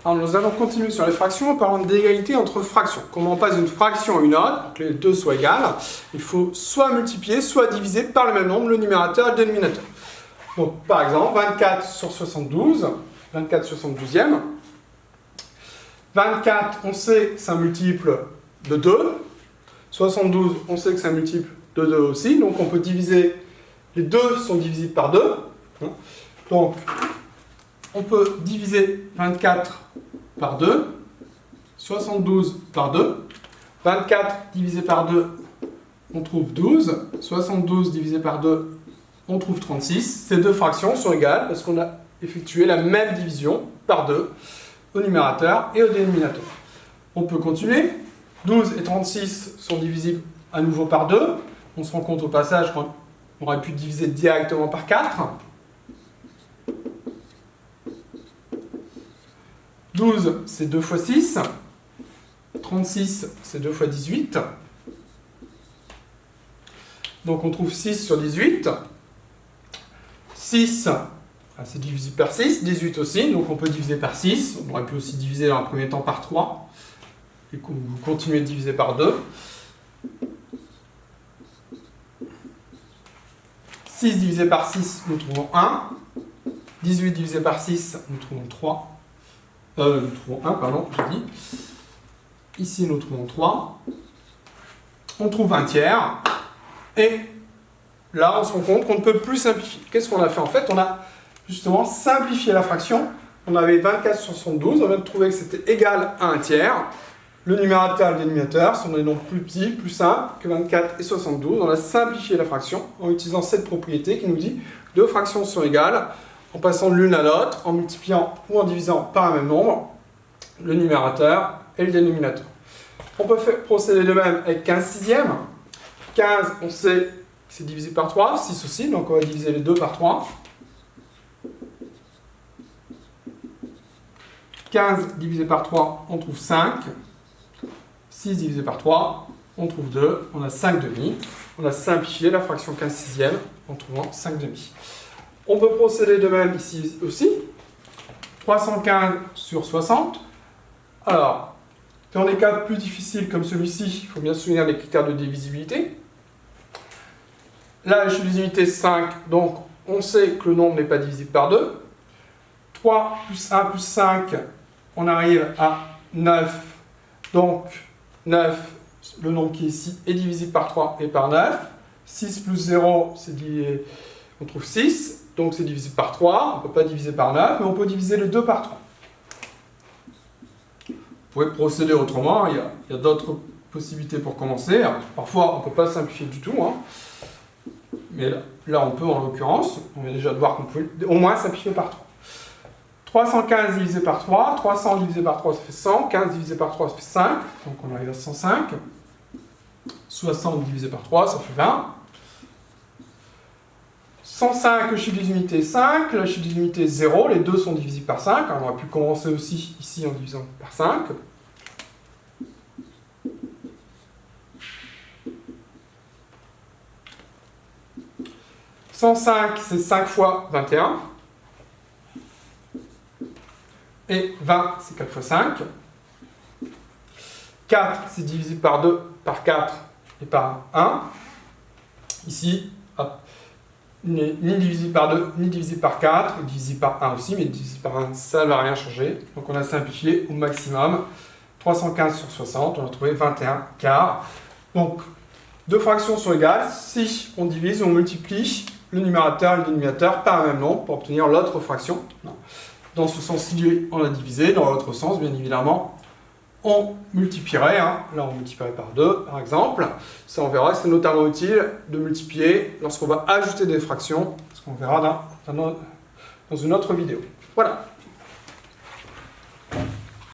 Alors nous allons continuer sur les fractions en parlant d'égalité entre fractions. Comment on passe d'une fraction à une autre, pour que les deux soient égales, il faut soit multiplier, soit diviser par le même nombre le numérateur et le dénominateur. Donc par exemple, 24 sur 72, 24 72e. 24, on sait que c'est un multiple de 2. 72, on sait que c'est un multiple de 2 aussi. Donc on peut diviser, les deux sont divisibles par 2. Donc on peut diviser 24 par 2, 72 par 2. 24 divisé par 2, on trouve 12. 72 divisé par 2, on trouve 36. Ces deux fractions sont égales parce qu'on a effectué la même division par 2 au numérateur et au dénominateur. On peut continuer. 12 et 36 sont divisibles à nouveau par 2. On se rend compte au passage qu'on aurait pu diviser directement par 4. 12, c'est 2 fois 6. 36, c'est 2 fois 18. Donc on trouve 6 sur 18. 6, c'est divisible par 6. 18 aussi, donc on peut diviser par 6. On aurait pu aussi diviser dans un premier temps par 3. Et continuer de diviser par 2. 6 divisé par 6, nous trouvons 1. 18 divisé par 6, nous trouvons 3. Nous trouvons 1, pardon, j'ai dit. Ici, nous trouvons 3. On trouve un tiers. Et là, on se rend compte qu'on ne peut plus simplifier. Qu'est-ce qu'on a fait en fait? On a justement simplifié la fraction. On avait 24 sur 72. On vient de trouver que c'était égal à un tiers. Le numérateur et le dénominateur sont des nombres plus petits, plus simples que 24 et 72. On a simplifié la fraction en utilisant cette propriété qui nous dit que deux fractions sont égales en passant de l'une à l'autre, en multipliant ou en divisant par un même nombre, le numérateur et le dénominateur. On peut procéder de même avec 15 sixièmes. 15, on sait que c'est divisé par 3, 6 aussi, donc on va diviser les deux par 3. 15 divisé par 3, on trouve 5. 6 divisé par 3, on trouve 2. On a 5 demi. On a simplifié la fraction 15 sixièmes en trouvant 5 demi. On peut procéder de même ici aussi. 315 sur 60. Alors, dans les cas plus difficiles comme celui-ci, il faut bien se souvenir des critères de divisibilité. Là, l'échelle des unités 5, donc on sait que le nombre n'est pas divisible par 2. 3 plus 1 plus 5, on arrive à 9. Donc, 9, le nombre qui est ici, est divisible par 3 et par 9. 6 plus 0, on trouve 6. Donc, c'est divisible par 3. On ne peut pas diviser par 9, mais on peut diviser les deux par 3. Vous pouvez procéder autrement. Il y a d'autres possibilités pour commencer. Alors, parfois, on ne peut pas simplifier du tout. Mais là, on peut en l'occurrence. On vient déjà de voir qu'on peut au moins simplifier par 3. 315 divisé par 3, 300 divisé par 3, ça fait 100, 15 divisé par 3, ça fait 5, donc on arrive à 105. 60 divisé par 3, ça fait 20. 105, le chiffre des unités 5, le chiffre des unités 0, les deux sont divisibles par 5. Alors on aurait pu commencer aussi ici en divisant par 5. « 105, c'est 5 fois 21. Et 20, c'est 4 fois 5. 4, c'est divisible par 2, par 4 et par 1. Ici, hop, ni divisible par 2, ni divisible par 4, divisible par 1 aussi, mais divisible par 1, ça ne va rien changer. Donc on a simplifié au maximum. 315 sur 60, on a trouvé 21 quarts. Donc, deux fractions sont égales si on divise ou on multiplie le numérateur et le dénominateur par un même nombre pour obtenir l'autre fraction. Dans ce sens-ci, on a divisé. Dans l'autre sens, bien évidemment, on multiplierait. Là, on multiplierait par 2, par exemple. Ça, on verra. C'est notamment utile de multiplier lorsqu'on va ajouter des fractions, ce qu'on verra dans une autre vidéo. Voilà.